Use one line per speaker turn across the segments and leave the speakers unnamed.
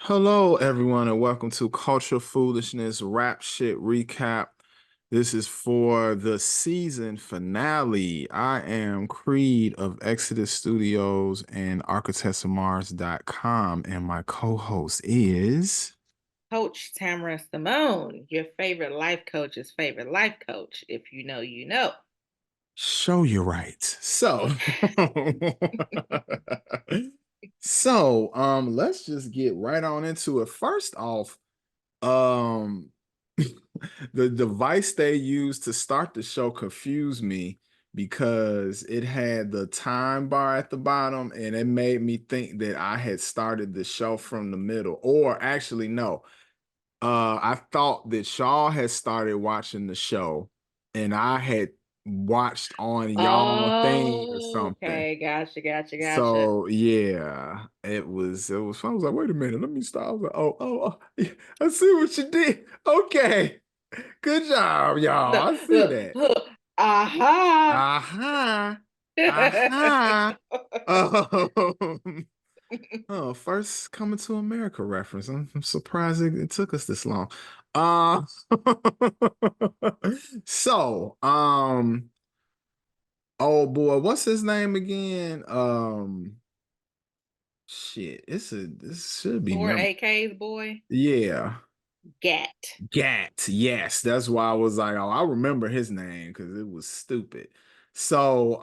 Hello, everyone, and welcome to Culture Foolishness Rap Shit Recap. This is for the season finale. I am Creed of Exodus Studios and ArchitectsOfMars.com, and my co-host is
Coach Tamara Simone, your favorite life coach's favorite life coach. If you know, you know.
Show You Right. Let's just get right on into it. First off, Um, the device they used to start the show confused me because it had the time bar at the bottom and it made me think that I had started the show from the middle. Or actually, no. I thought that Shaw had started watching the show and I had watched on y'all thing or
Oh,
something.
okay. Gotcha.
So yeah, it was fun. I was like, wait a minute, let me stop. I was like, oh, yeah, I see what you did. Okay. Good job, y'all. I see that.
Aha.
Aha. Aha. Um, first coming to America reference. I'm surprised it took us this long. Uh so oh boy, what's his name again? Shit, this should be
Lord
memorable.
AK's boy.
Yeah.
Gat.
Gat, yes, that's why I was like, oh, I remember his name because it was stupid. So,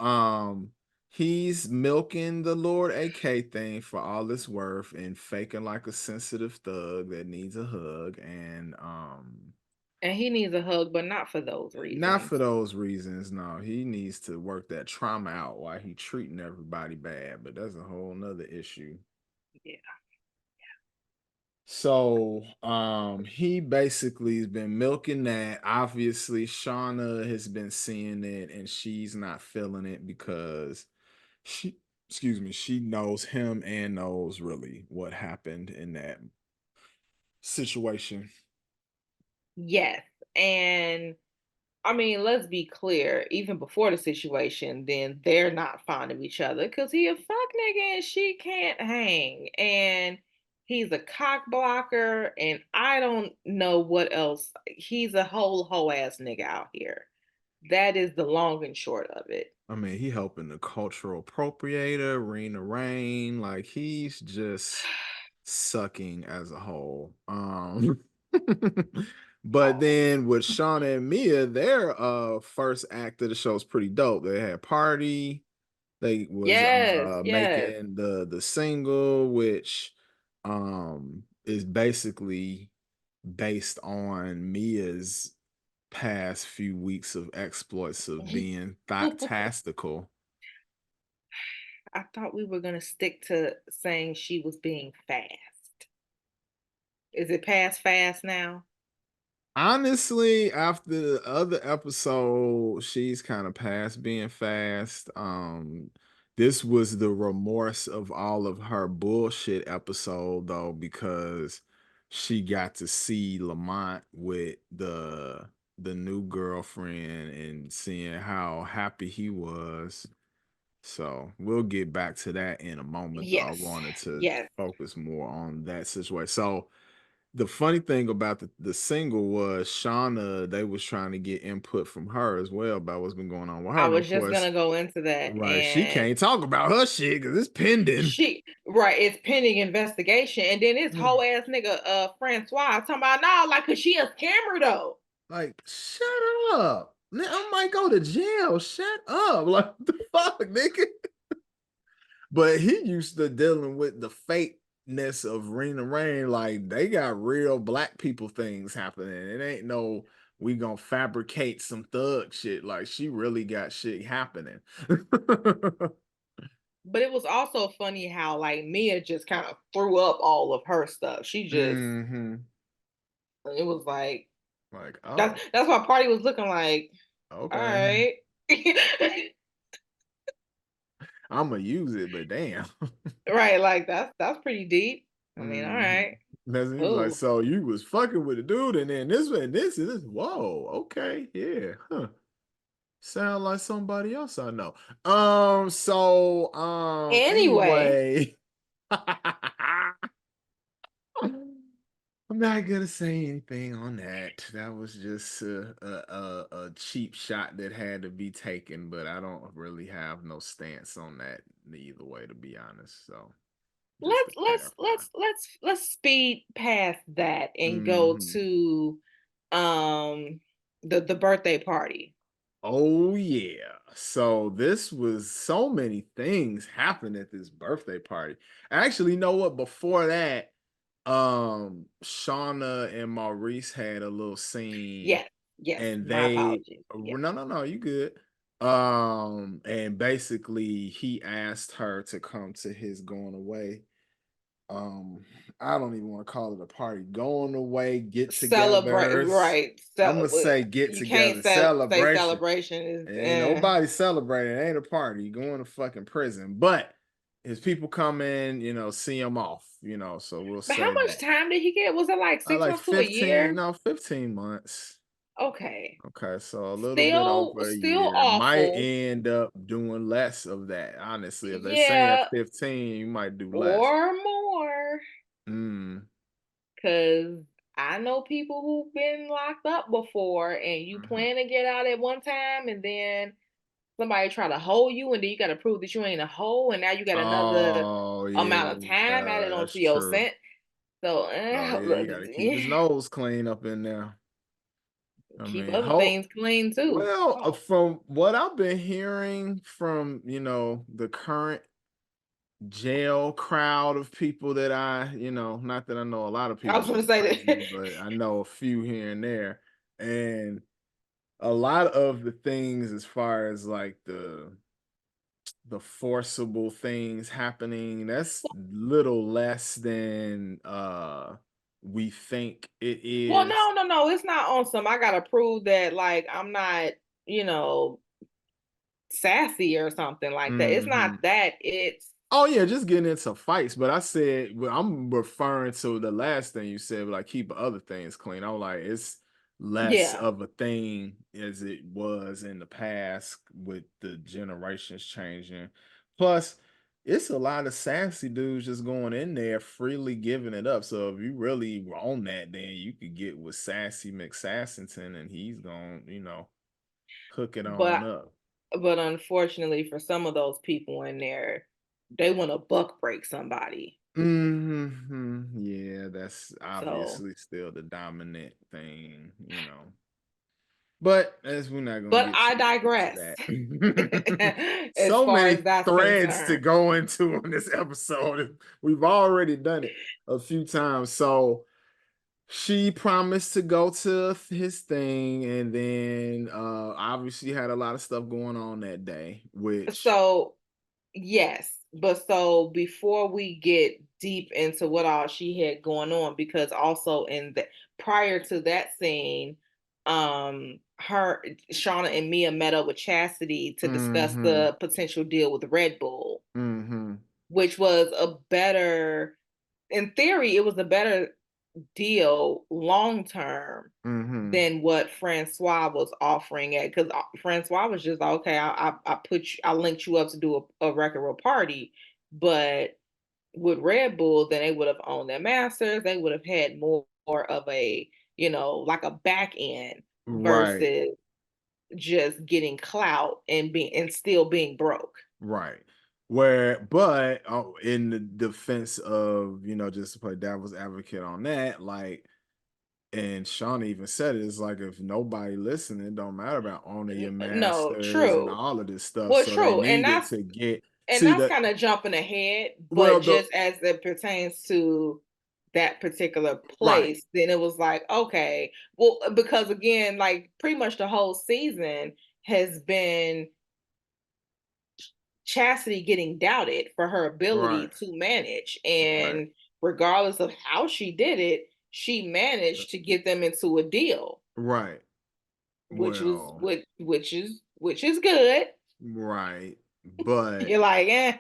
he's milking the Lord AK thing for all it's worth and faking like a sensitive thug that needs a hug, and
And he needs a hug, but not for those
not for
reasons.
those reasons. No, he needs to work that trauma out while he treating everybody bad, but that's a whole nother issue.
Yeah.
So he basically has been milking that. Obviously, Shauna has been seeing it and she's not feeling it because she excuse me, she knows him and knows really what happened in that situation.
Yes. And I mean, let's be clear, even before the situation, then they're not fond of each other because he a fuck nigga and she can't hang. And he's a cock blocker, and I don't know what else. He's a whole ass nigga out here. That is the long and short of it.
I mean, he helping the cultural appropriator, Rena Rain, like he's just sucking as a whole. But
Oh.
then with Shauna and Mia, their first act of the show is pretty dope. They had party. They was
Yes.
making the single, which is basically based on Mia's past few weeks of exploits of being tastical.
I thought we were gonna stick to saying she was being fast. Is it past fast now?
Honestly, after the other episode, she's kind of past being fast. This was the remorse of all of her bullshit episode though, because she got to see Lamont with the new girlfriend and seeing how happy he was. So we'll get back to that in a moment, though. I
Yes.
wanted to
Yes.
focus more on that situation. So the funny thing about the single was Shauna, they was trying to get input from her as well about what's been going on with her.
I
And of
was just
course,
gonna go into that,
right, she
and
can't talk about her shit because it's pending.
she right, it's pending investigation, and then this whole ass nigga, Francois, talking about no, like, cause she a scammer though.
Like, shut up. I might go to jail. Shut up. Like, what the fuck, nigga? But he used to dealing with the fakeness of Rena Rain. Like they got real black people things happening. It ain't no we gonna fabricate some thug shit. Like she really got shit happening.
But it was also funny how like Mia just kind of threw up all of her stuff. She just
hmm
it was like
Like,
that's
oh,
that's why Party was looking like, all
okay.
right.
I'm gonna use it, but damn.
Right, like that's pretty deep. I mean, all
hmm
right.
That's he was like,
Oh,
so you was fucking with a dude, and then this and this and this. Whoa, okay, yeah, huh. Sound like somebody else I know.
anyway.
Anyway. not gonna say anything on that. That was just a cheap shot that had to be taken, but I don't really have no stance on that either way, to be honest. So just to clarify.
Let's speed past that and go
Hmm.
to the birthday party.
Oh yeah. So this was so many things happened at this birthday party. Actually, you know what? Before that, Shauna and Maurice had a little scene
Yes, yes,
and
my
they
apologies. Yeah.
no, you good. And basically he asked her to come to his going away. Um, I don't even want to call it a party. Going away, get
Celebrate,
togethers.
right.
I'm
So
gonna say get
you can't
together
say
celebration.
celebration is
Ain't nobody celebrating. It ain't a party. You going to fucking prison. But his people come in, see him off, so we'll
but how
say
much
that.
time did he get? Was it like
I
6
like
months to a
15,
year?
no, 15 months.
Okay.
Okay, so a little bit
Still
over a
still
year. Might
awful.
end up doing less of that. Honestly, if they saying
Yeah,
15, you might do less.
or more.
Mm.
Cause I know people who've been locked up before and you
Mhm.
plan to get out at one time and then somebody try to hold you and then you gotta prove that you ain't a hoe and now you got another
Oh
amount of
yeah,
time added
that's
onto your
true.
sent. So
Oh yeah, he got to keep his nose clean up in there. I
keep
mean,
other things clean too.
well,
Oh.
from what I've been hearing from, the current jail crowd of people that not that I know a lot of
I
people
was gonna
in
say
prison,
that.
but I know a few here and there. And a lot of the things as far as like the forcible things happening, that's little less than we think it
Well,
is.
no, it's not on some. I gotta prove that like I'm not, you know, sassy or something like that. It's not
Mhm.
that. It's
Oh yeah, just getting into fights. But I said, well, I'm referring to the last thing you said, like keep other things clean. I was like, it's less
yeah.
of a thing as it was in the past with the generations changing. Plus, it's a lot of sassy dudes just going in there freely giving it up. So if you really were on that, then you could get with Sassy McSassington and he's gonna, hook it on
But
up.
unfortunately for some of those people in there, they want to buck break somebody.
Yeah, that's
So,
obviously still the dominant thing. But as we're not gonna
but
get
I
too deep into
digress.
that.
As
So
far
many
as that's
threads to
concerned.
go into on this episode. We've already done it a few times. So she promised to go to his thing, and then obviously had a lot of stuff going on that day, which
So, yes, but so before we get deep into what all she had going on, because also in the prior to that scene, her Shauna and Mia met up with Chastity to discuss
mm-hmm,
the potential deal with Red Bull,
mm-hmm,
which was a better, in theory, it was a better deal long term
mm-hmm.
than what Francois was offering at, because Francois was just like, okay, I put you, I linked you up to do a record roll party, but with Red Bull, then they would have owned their masters. They would have had more of a, like a back end
Right.
versus just getting clout and being and still being broke.
Right. But in the defense of, just to play devil's advocate on that, like, and Sean even said it, it's like if nobody listening, it don't matter about owning your
No,
masters and
true.
all of this stuff.
Well,
So they
true,
needed to get
and
see
that's
that.
kind of jumping ahead,
Well,
but
the
just as it pertains to that particular
right,
place, then it was like, okay, well, because again, like pretty much the whole season has been Chastity getting doubted for her
right,
ability to manage.
right.
And regardless of how she did it, she managed to get them into a deal,
Right.
which was
Well,
which is good.
right. But
You're like, eh.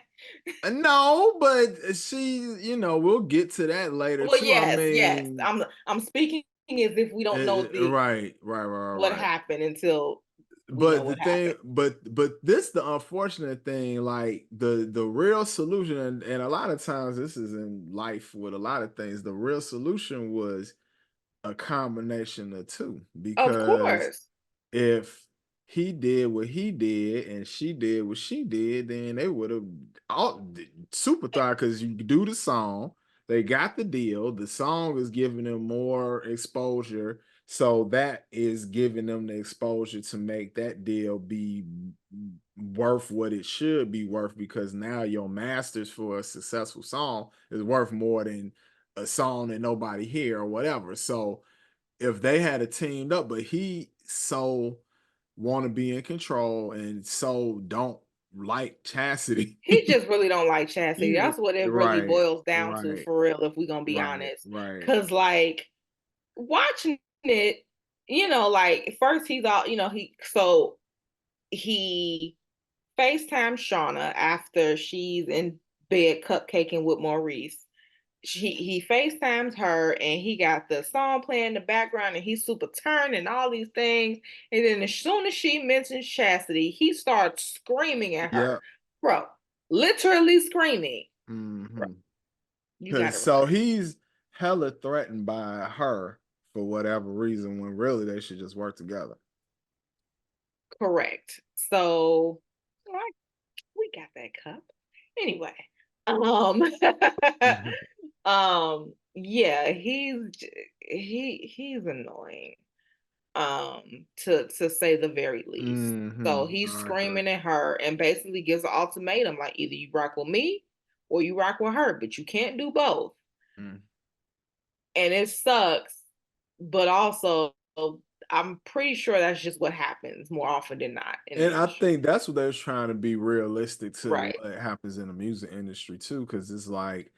no, but she, we'll get to that later
Well,
too. I
yes.
mean,
I'm speaking as if we don't know the
right, right, right,
what
right.
happened until we know
But the
what
thing,
happened.
but this the unfortunate thing, like the real solution, and a lot of times this is in life with a lot of things. The real solution was a combination of two
Of
because
course.
if he did what he did and she did what she did, then they would have all super thought because you do the song, they got the deal. The song is giving them more exposure, so that is giving them the exposure to make that deal be worth what it should be worth because now your masters for a successful song is worth more than a song that nobody hear or whatever. So if they had a teamed up, but he so want to be in control and so don't like chastity.
He just really don't like Chastity.
He
That's what it really
right,
boils down to
right,
for real, if we're gonna be
right,
honest.
right.
Cause like watching it, like first he's all, he FaceTime Shauna after she's in bed cupcaking with Maurice. He FaceTimes her and he got the song playing in the background and he's super turned and all these things. And then as soon as she mentions Chastity, he starts screaming at her.
Yeah.
Bro, literally screaming. Bro,
Hmm.
you
Cause
gotta
so
relax.
he's hella threatened by her for whatever reason when really they should just work together.
Correct. So like, we got that cup. Anyway. Um yeah, he's annoying. To say the very least. So he's
I agree.
screaming at her and basically gives an ultimatum like either you rock with me or you rock with her, but you can't do both.
Mm.
And it sucks, but also I'm pretty sure that's just what happens more often than not in the
And I
industry.
think that's what they're trying to be realistic to
Right.
what happens in the music industry too, because it's like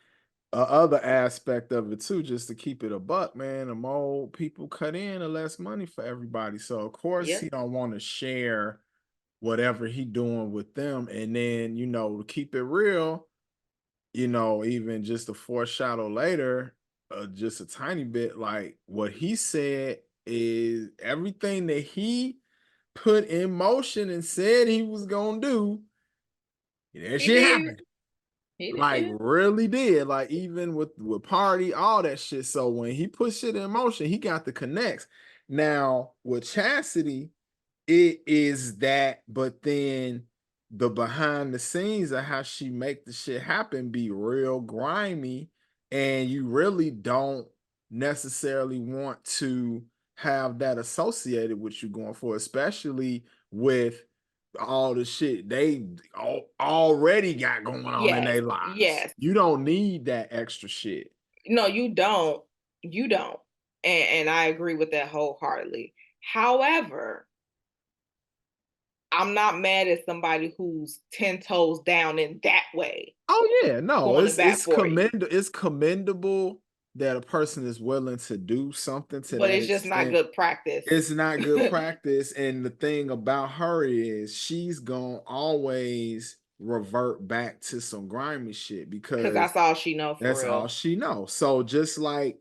other aspect of it too, just to keep it a buck, man. The more people cut in, the less money for everybody. So of course he
Yep.
don't want to share whatever he doing with them, and then to keep it real, even just a foreshadow later, just a tiny bit, like what he said is everything that he put in motion and said he was gonna do, that
He
shit
did.
happened.
He
Like
did.
really did. Like even with party, all that shit. So when he put shit in motion, he got the connects. Now with Chastity, it is that, but then the behind the scenes of how she make the shit happen be real grimy, and you really don't necessarily want to have that associated with you going forward, especially with all the shit they already got going on in
Yes.
their lives.
Yes.
You don't need that extra shit.
No, you don't. You don't. And I agree with that wholeheartedly. However, I'm not mad at somebody who's 10 toes down in that way,
Oh yeah, no,
going to
it's
bat
it's
for you.
commendable that a person is willing to do something to
But
that
it's just not
extent.
good practice.
It's not good practice, and the thing about her is she's gonna always revert back to some grimy shit
Cause
because
that's all she know for
that's all
real.
she knows. So just like,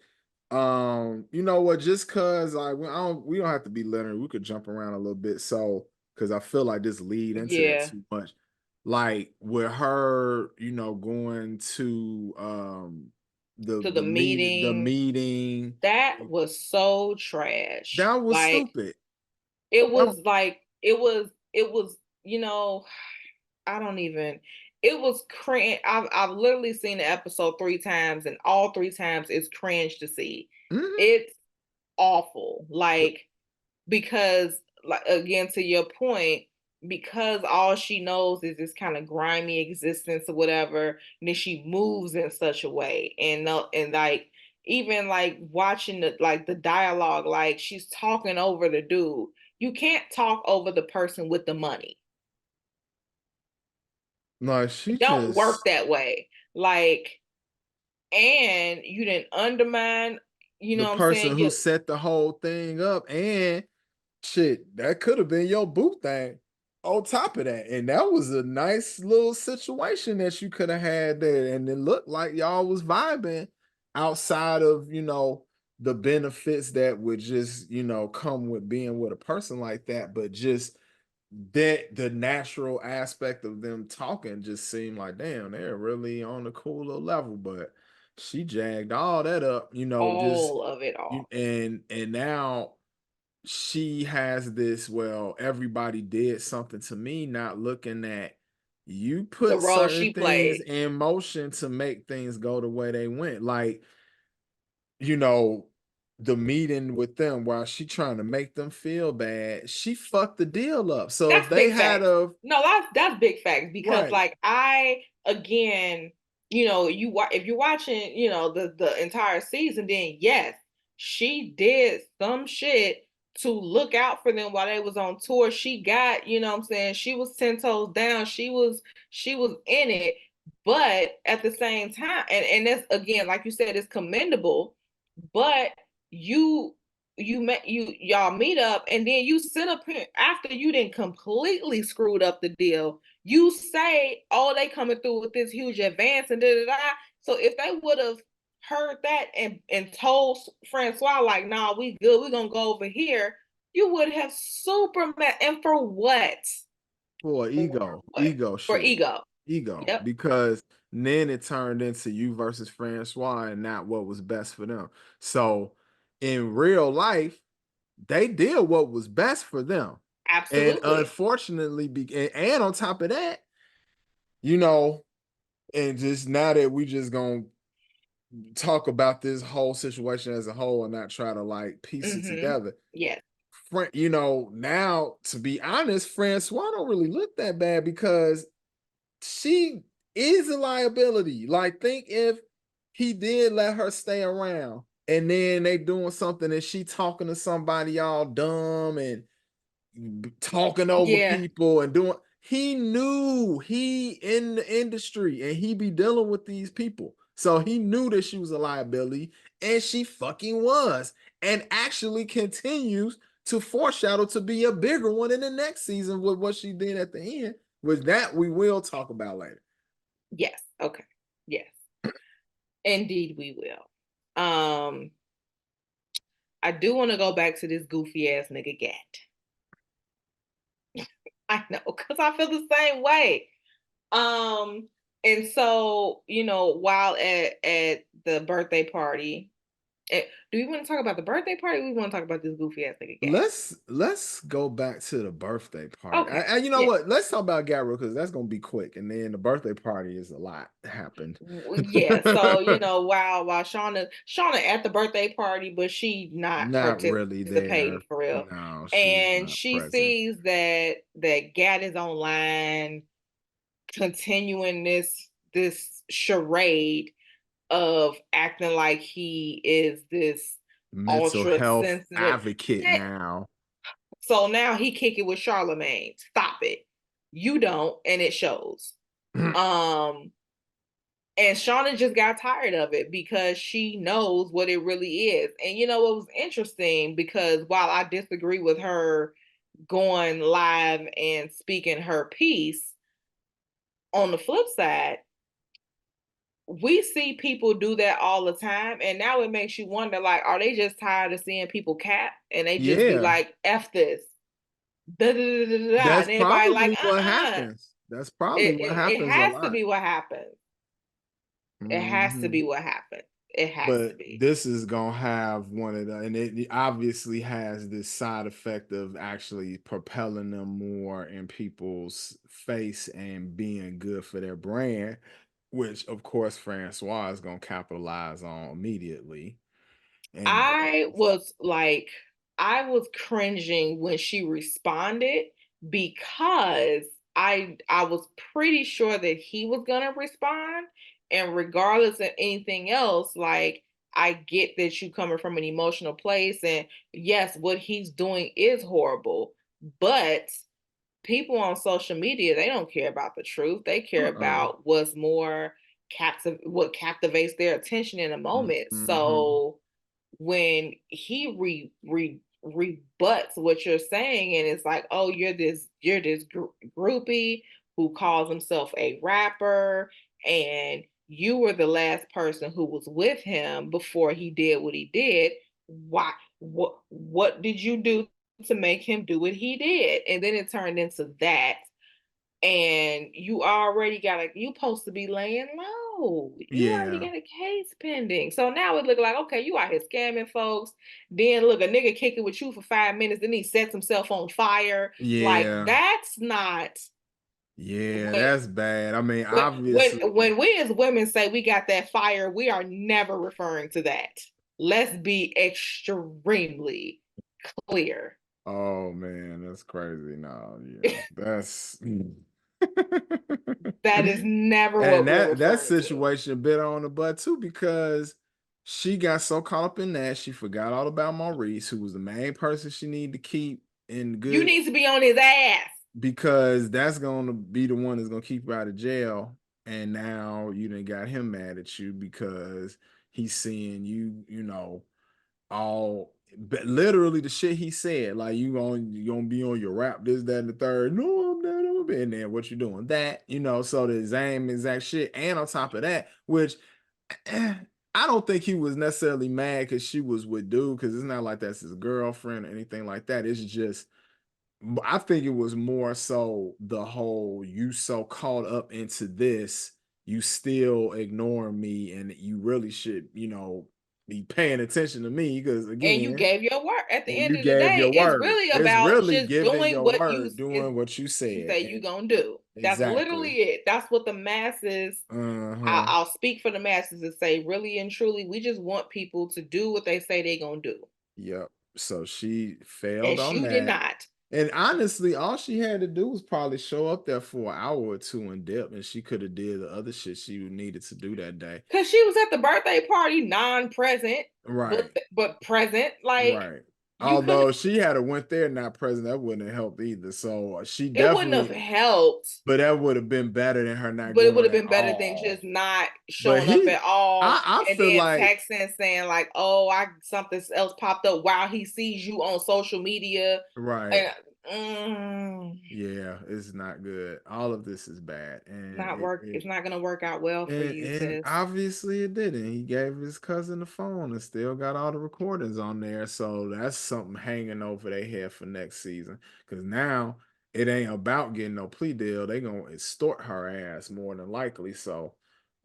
you know what? Just cause we don't have to be linear. We could jump around a little bit. So, cause I feel like this lead into that
Yeah.
too much. Like with her, going to
To the
the
meeting.
meeting,
That was so trash.
that was
Like
stupid.
it
That-
was like it was, I don't even it was cringe. I've literally seen the episode 3 times and all 3 times it's cringe to see.
mhm.
It's awful. Like because like again to your point, because all she knows is this kind of grimy existence or whatever, and then she moves in such a way and like even like watching the dialogue, like she's talking over the dude. You can't talk over the person with the money.
No, she
It don't work
just
that way. Like, and you didn't undermine, you
the
know what I'm saying?
person who set the whole thing up, and shit, that could have been your boo thing on top of that. And that was a nice little situation that you could have had there. And it looked like y'all was vibing outside of, the benefits that would just, come with being with a person like that. But just that the natural aspect of them talking just seemed like, damn, they're really on a cooler level. But she jagged all that up, just
All of it
you
off.
and now she has this, well, everybody did something to me, not looking at you
The
put
role
certain
she
things
played.
in motion to make things go the way they went. Like, you know, the meeting with them while she trying to make them feel bad, she fucked the deal up. So if
That's
they
big
had
facts.
a
No, that's big facts because
right,
like I again, if you're watching, the entire season, then yes, she did some shit to look out for them while they was on tour. She got, what I'm saying, she was 10 toes down. She was in it, but at the same time, and that's again, like you said, it's commendable, but you y'all meet up and then you sit up here after you didn't completely screwed up the deal. You say, oh, they coming through with this huge advance and da da da. So if they would have heard that and told Francois like, nah, we good, we're gonna go over here, you would have super met. And for what?
for
For
ego,
what?
ego
For
shit,
ego.
ego,
Yep.
because then it turned into you versus Francois and not what was best for them. So in real life, they did what was best for them. And
Absolutely.
unfortunately, and on top of that, you know, and just now that we just gonna talk about this whole situation as a whole and not try to like piece it
Mm-hmm.
together.
Yes.
Now to be honest, Francois don't really look that bad because she is a liability. Like, think if he did let her stay around and then they doing something and she talking to somebody all dumb and talking over
Yeah.
people and doing, he knew he in the industry and he be dealing with these people. So he knew that she was a liability and she fucking was, and actually continues to foreshadow to be a bigger one in the next season with what she did at the end, which that we will talk about later.
Yes. Okay. Yes. Indeed, we will. I do want to go back to this goofy ass nigga Gat. I know, because I feel the same way. Um, and so, while at the birthday party, do we want to talk about the birthday party? Or we want to talk about this goofy ass nigga Gat.
Let's go back to the birthday party.
Okay.
You know
Yeah.
what? Let's talk about Gabriel because that's gonna be quick, and then the birthday party is a lot happened.
Yeah. So, while Shauna at the birthday party, but she not
Not really
participating
there.
for real.
No, she's
And
not
she
present.
sees that Gat is online continuing this charade of acting like he is this
Mental
ultra
health
sensitive.
advocate now.
So now he kick it with Charlemagne. Stop it. You don't, and it shows. Um, and Shauna just got tired of it because she knows what it really is. And it was interesting because while I disagree with her going live and speaking her piece, on the flip side, we see people do that all the time. And now it makes you wonder, like, are they just tired of seeing people cap and they just be
Yeah,
like, F this? Da, da, da, da, da,
that's
and everybody like,
probably what happens. That's probably
It,
what
it, it
happens a
has to
lot.
be what happens. It has to
Hmm.
be what happens. It has to
But
be.
this is gonna have one of the, and it obviously has this side effect of actually propelling them more in people's face and being good for their brand, which of course Francois is gonna capitalize on immediately. And
I was like, I was cringing when she responded because I was pretty sure that he was gonna respond. And regardless of anything else, like I get that you coming from an emotional place, and yes, what he's doing is horrible, but people on social media, they don't care about the truth. They care
uh-uh.
about what's more what captivates their attention in a moment.
Mhm.
So when he rebuts what you're saying and it's like, oh, you're this groupie who calls himself a rapper, and you were the last person who was with him before he did what he did. Why? What did you do to make him do what he did? And then it turned into that. And you already you supposed to be laying no, you already
Yeah.
got a case pending. So now it look like, okay, you out here scamming folks. Then look, a nigga kicking with you for 5 minutes, then he sets himself on fire. Like
Yeah.
that's not
Yeah,
what
that's bad. I mean,
when
obviously.
we as women say we got that fire, we are never referring to that. Let's be extremely clear.
Oh man, that's crazy. No, yeah. That's
That is never
and
what we're
that
referring to.
situation bit on the butt too because she got so caught up in that she forgot all about Maurice, who was the main person she needed to keep in
You
good
need to be on his ass.
because that's gonna be the one that's gonna keep her out of jail. And now you done got him mad at you because he's seeing you, all but literally the shit he said, like you gonna be on your rap, this, that, and the third. No, I'm not, I'm in there. What you doing? That, so the same exact shit. And on top of that, which I don't think he was necessarily mad because she was with dude, because it's not like that's his girlfriend or anything like that. It's just I think it was more so the whole you so caught up into this, you still ignore me, and you really should, be paying attention to me because
And you
again,
gave your word. At the
and
end
you
of the
gave
day,
your
it's
word.
really
It's
about
really
just
giving
doing
your
what you
word, doing what you
you
said.
say you gonna do. That's
Exactly.
literally it. That's what the masses.
Uh-huh.
I'll speak for the masses and say, really and truly, we just want people to do what they say they're gonna do,
Yep. So she
and
failed on
you did
that.
not.
And honestly, all she had to do was probably show up there for an hour or two in depth, and she could have did the other shit she needed to do that day.
Because she was at the birthday party, non-present,
Right.
but present. Like
Right.
you could,
Although she had a went there not present, that wouldn't have helped either. So she
it wouldn't have
definitely,
helped,
but that would have been better than her not
but it would
going
have
at
been better than
all.
just not
But
showing up at all
I
and
feel
then
like,
texting saying like, "Oh, I something else popped up," while he sees you on social media.
right.
And mm,
Yeah, it's not good. All of this is bad, and
not work. It's not gonna work out well for you,
and
sis.
obviously it didn't. He gave his cousin the phone and still got all the recordings on there. So that's something hanging over their head for next season. Because now it ain't about getting no plea deal. They gonna extort her ass more than likely. So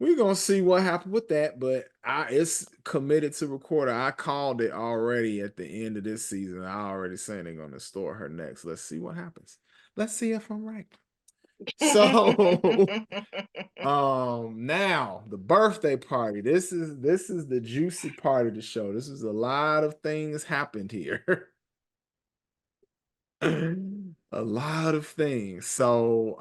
we're gonna see what happened with that. But it's committed to recorder. I called it already at the end of this season. I already saying they're gonna extort her next. Let's see what happens. Let's see if I'm right. So now the birthday party. This is the juicy part of the show. This is a lot of things happened here. A lot of things. So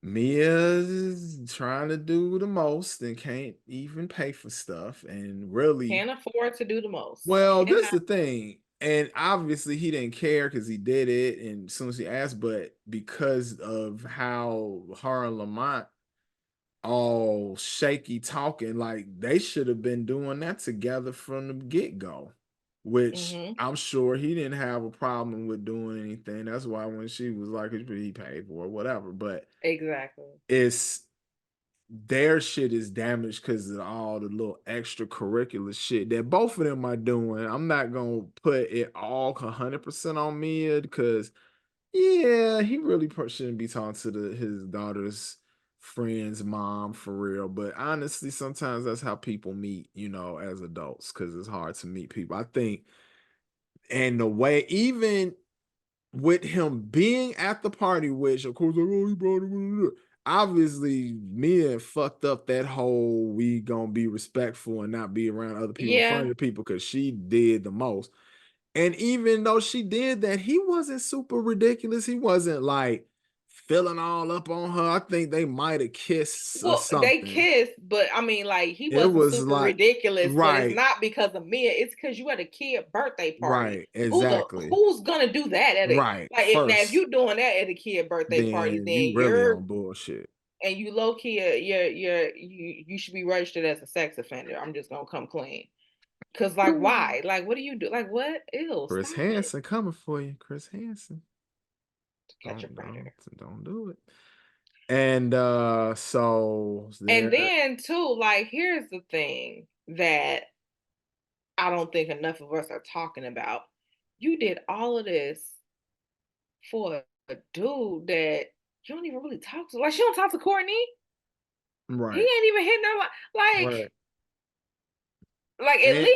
Mia's trying to do the most and can't even pay for stuff, and really,
Can't afford to do the most.
well, this is
Cannot.
the thing. And obviously he didn't care because he did it, and as soon as he asked, but because of how her and Lamont all shaky talking, like they should have been doing that together from the get-go, which
Hmm.
I'm sure he didn't have a problem with doing anything. That's why when she was like, he paid for it, whatever. But
Exactly.
it's their shit is damaged because of all the little extracurricular shit that both of them are doing. I'm not gonna put it all 100% on Mia because yeah, he really shouldn't be talking to his daughter's friend's mom for real. But honestly, sometimes that's how people meet, as adults, because it's hard to meet people. I think, and the way, even with him being at the party, which of course, like, oh, he brought it. Obviously, Mia fucked up that whole we gonna be respectful and not be around other people in front
Yeah.
of the people because she did the most. And even though she did that, he wasn't super ridiculous. He wasn't like filling all up on her. I think they might have kissed or
Well, they
something.
kissed, but I mean, like he
It
wasn't
was
super
like,
ridiculous. But it's
right,
not because of Mia. It's because you had a kid birthday party.
right, exactly.
Who's gonna do that at a
Right.
now? If
First,
you're doing that at a kid birthday party,
then you
then
really
you're
on bullshit.
and you low key, you should be registered as a sex offender. I'm just gonna come clean. Cause like,
Ooh.
why? Like, what do you do? Like, what? Ew!
Chris
Stop it.
Hansen coming for you. Chris Hansen.
Catch a
Don't don't
predator.
don't do it. And so
And
there,
then too, like, here's the thing that I don't think enough of us are talking about. You did all of this for a dude that you don't even really talk to. Like, she don't talk to Courtney. He
Right.
ain't even hitting her
Right.
like
And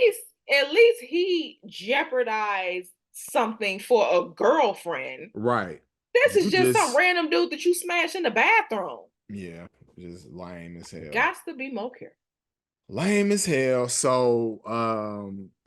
at least he jeopardized something for a girlfriend.
right.
This is
You
just some
just
random dude that you smashed in the bathroom.
yeah, just lame as hell.
Gots to be more careful.
Lame as hell. So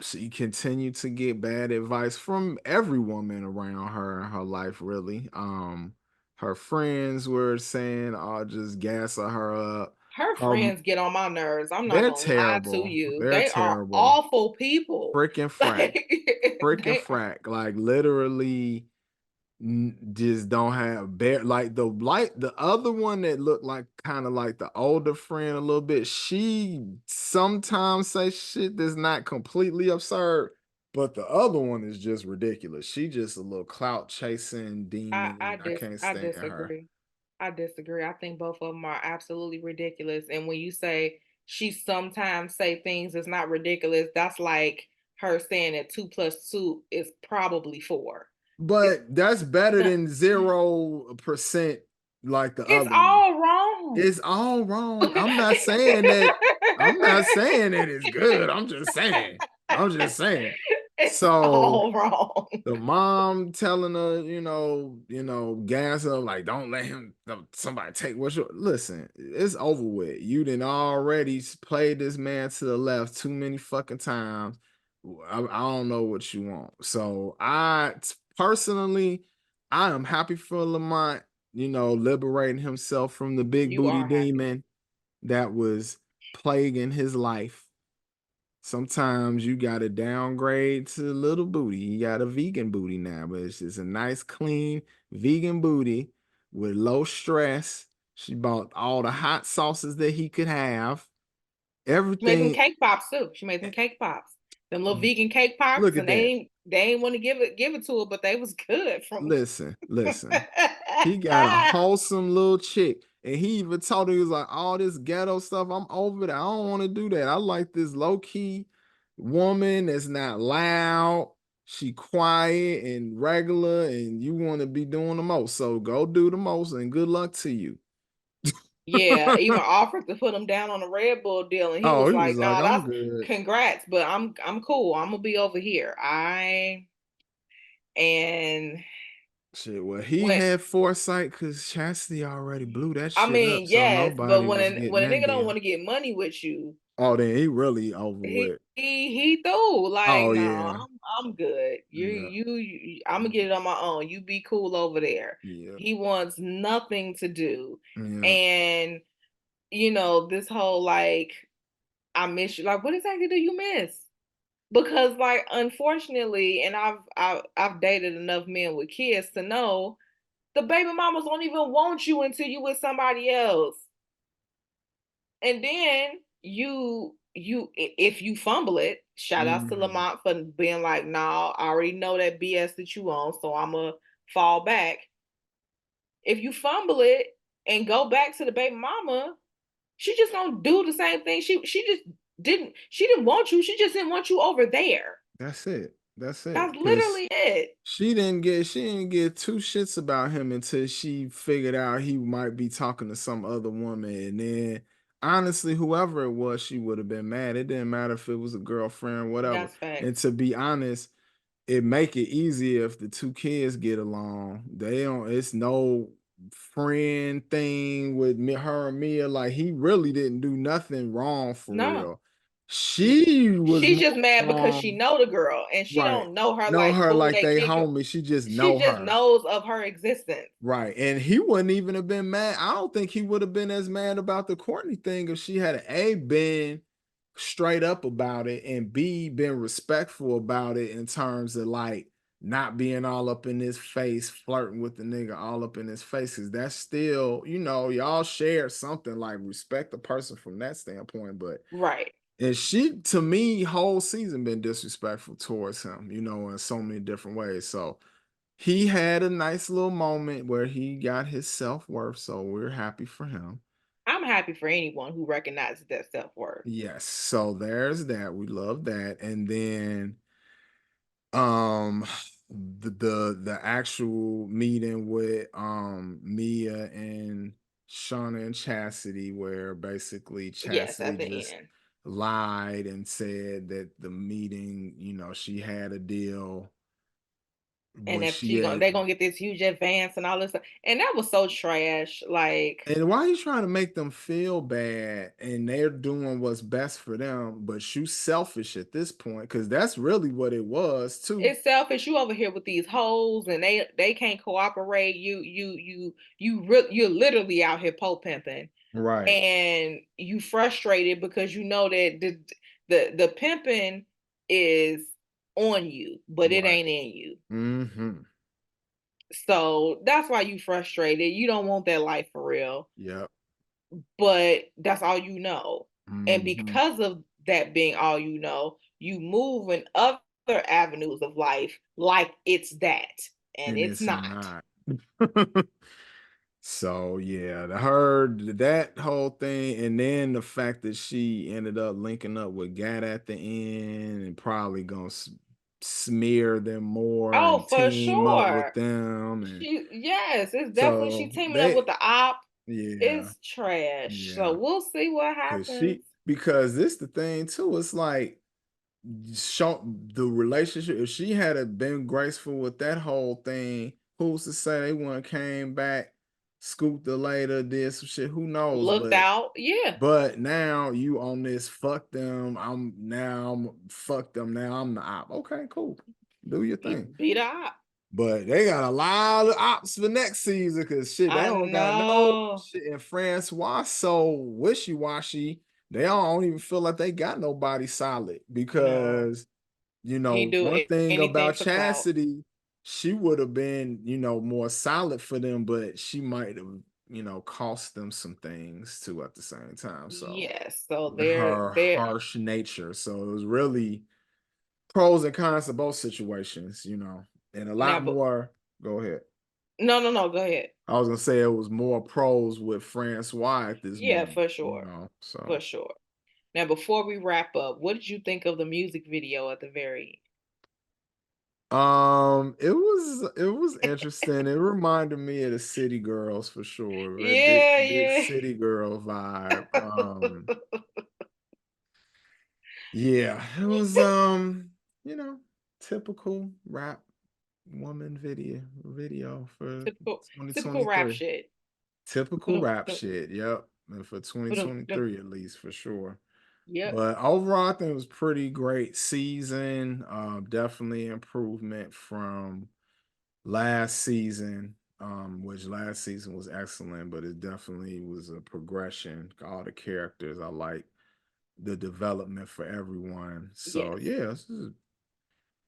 she continued to get bad advice from every woman around her in her life, really. Her friends were saying, "Oh, just gassing her up."
Her
Her
friends get on my nerves. I'm not
They're
gonna lie to
terrible.
you.
They're
They are
terrible.
awful people.
Freaking frack.
Like
Freaking
they are.
frack. Like literally just don't have bear like the other one that looked like kind of like the older friend a little bit. She sometimes say shit that's not completely absurd, but the other one is just ridiculous. She just a little clout chasing demon. I can't
I
stand her.
disagree. I disagree. I think both of them are absolutely ridiculous. And when you say she sometimes say things that's not ridiculous, that's like her saying that 2 plus 2 is probably 4. It's
But that's better than 0% like the
it's
other one.
all wrong.
It's all wrong. I'm not saying that. I'm not saying that it's good. I'm just saying. I'm just saying.
It's
So
all wrong.
the mom telling her, gas up, like, don't let him, somebody take what's your, listen, it's over with. You done already played this man to the left too many fucking times. I don't know what you want. So personally, I am happy for Lamont, liberating himself from the big
You
booty
are happy.
demon that was plaguing his life. Sometimes you got to downgrade to little booty. You got a vegan booty now, but it's just a nice, clean vegan booty with low stress. She bought all the hot sauces that he could have.
She made them
Everything.
cake pops too. She made them cake pops. Them little vegan cake pops,
Look at
and
that.
they ain't want to give it to her, but they was good from
Listen, listen. He got a wholesome little chick. And he even told her, he was like, all this ghetto stuff, I'm over that. I don't want to do that. I like this low-key woman that's not loud. She quiet and regular, and you want to be doing the most. So go do the most and good luck to you.
Yeah, even offered to put him down on the Red Bull deal, and he
Oh,
was
he was
like,
like,
"Nah,
I'm
that's
good.
congrats, but I'm cool. I'm gonna be over here." I and
Shit, well, he
when
had foresight because Chastity already blew that
I
shit up,
mean,
so
yes, but
nobody was getting
when a
that
nigga don't
deal.
want to get money with you,
Oh, then he really over with.
he threw like,
Oh,
"No,
yeah.
I'm good.
Yeah.
I'm gonna get it on my own. You be cool over there."
Yeah.
He wants nothing to do,
Yeah.
and this whole like, I miss you. Like, what exactly do you miss? Because like, unfortunately, and I've dated enough men with kids to know the baby mamas don't even want you until you with somebody else. And then if you fumble it, shout outs to
Mhm.
Lamont for being like, nah, I already know that BS that you on, so I'ma fall back. If you fumble it and go back to the baby mama, she just gonna do the same thing. She didn't want you. She just didn't want you over there.
That's it. That's it.
That's
Because
literally it.
she didn't get two shits about him until she figured out he might be talking to some other woman. And then honestly, whoever it was, she would have been mad. It didn't matter if it was a girlfriend or whatever.
That's
And
facts.
to be honest, it make it easier if the two kids get along. They don't, it's no friend thing with me, her and Mia. Like he really didn't do nothing wrong for
No.
real. She was
She's
more
just mad because she
wrong.
know the girl and she
Right.
don't know her
Know
like
her
who
like
they
they
kick.
homie. She just
She
know
just
her.
knows of her existence.
Right. And he wouldn't even have been mad. I don't think he would have been as mad about the Courtney thing if she had A been straight up about it and B been respectful about it in terms of like not being all up in his face, flirting with the nigga all up in his face. Cause that's still, y'all share something like respect the person from that standpoint. But
Right.
and she, to me, whole season been disrespectful towards him, in so many different ways. So he had a nice little moment where he got his self-worth. So we're happy for him.
I'm happy for anyone who recognizes that self-worth.
Yes. So there's that. We love that. And then um the actual meeting with Mia and Shauna and Chastity, where basically
Yes,
Chastity
at the
just
end.
lied and said that the meeting, she had a deal
And
when
if
she had.
they're gonna get this huge advance and all this stuff. And that was so trash. Like,
And why are you trying to make them feel bad and they're doing what's best for them, but you selfish at this point? Because that's really what it was, too.
it's selfish. You over here with these hoes and they can't cooperate. You're literally out here pole pimping
Right.
and you frustrated because you know that the pimping is on you, but it
Right.
ain't in you.
Mm-hmm.
So that's why you frustrated. You don't want that life for real,
Yep.
but that's all you know. And
Mm-hmm.
because of that being all you know, you move in other avenues of life like it's that. And
And
it's
it's
not.
not. So yeah, that whole thing, and then the fact that she ended up linking up with Gat at the end, and probably gonna smear them more
Oh,
and
for
team up with
sure.
them, and
Yes, it's definitely she
so
teaming up
they,
with the op.
yeah,
It's trash. So
yeah,
we'll see what happens.
because this the thing too. It's like show the relationship. If she had a been graceful with that whole thing, who's to say they wouldn't came back, scooped the later, did some shit? Who knows?
Looked
But
out. Yeah.
now you on this fuck them. I'm fuck them now. I'm the op. Okay, cool. Do your thing.
Beat the op.
But they got a lot of ops for next season because shit, they
I
don't got no
know.
shit. And Francois so wishy washy. They don't even feel like they got nobody solid
No.
because
He do
one thing
anything
about
for clout.
Chastity, she would have been, more solid for them, but she might have, cost them some things too at the same time. So
Yes. So
her
they're
harsh nature. So it was really pros and cons to both situations, and a
now
lot
but
more. Go ahead.
no, go ahead.
I was gonna say it was more pros with Francois at this
Yeah,
moment,
for sure.
So
For sure. Now before we wrap up, what did you think of the music video at the very
it was interesting. It reminded me of the City Girls for sure. Right? Big
Yeah,
big
yeah.
City Girl vibe. Yeah, it was you know, typical rap woman video for
Typical rap
2023.
shit.
Typical
Ba-dum,
rap
dum,
shit. Yep. And for
ba-dum, dum.
2023 at least for sure.
Yep.
But overall, I think it was pretty great season. Definitely improvement from last season, which last season was excellent, but it definitely was a progression. All the characters, I like the development for everyone. So
Yes.
yeah, this is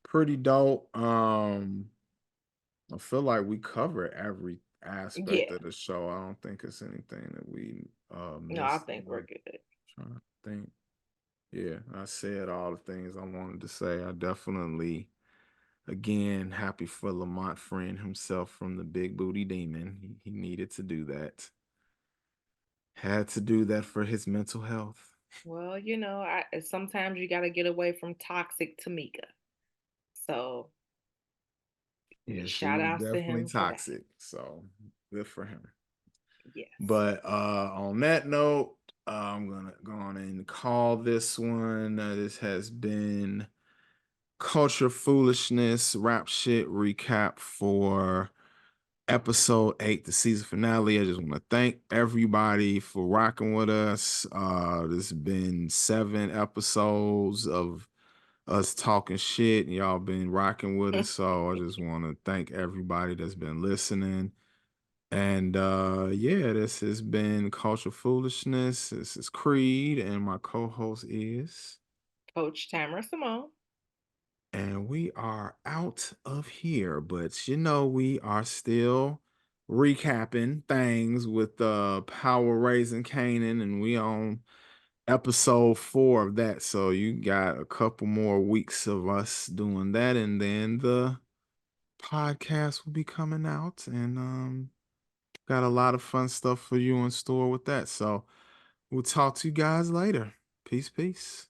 pretty dope. I feel like we covered every aspect
Yeah.
of the show. I don't think it's anything that we
No, I
missed.
think we're good.
Trying to think. Yeah, I said all the things I wanted to say. I definitely, again, happy for Lamont Friend himself from the Big Booty Demon. He needed to do that. Had to do that for his mental health.
Well, sometimes you gotta get away from toxic Tamika. So
Yeah, she
shout
was
outs to
definitely
him for that.
toxic. So good for him.
Yes.
But on that note, I'm gonna go on and call this one. This has been Culture Foolishness Rap Shit recap for episode 8, the season finale. I just want to thank everybody for rocking with us. This has been 7 episodes of us talking shit, and y'all been rocking with us. So I just want to thank everybody that's been listening. And yeah, this has been Culture Foolishness. This is Creed, and my co-host is.
Coach Tamara Simone.
And we are out of here, but we are still recapping things with Power Raising Canaan, and we on episode 4 of that. So you got a couple more weeks of us doing that, and then the podcast will be coming out, and got a lot of fun stuff for you in store with that. So we'll talk to you guys later. Peace, peace.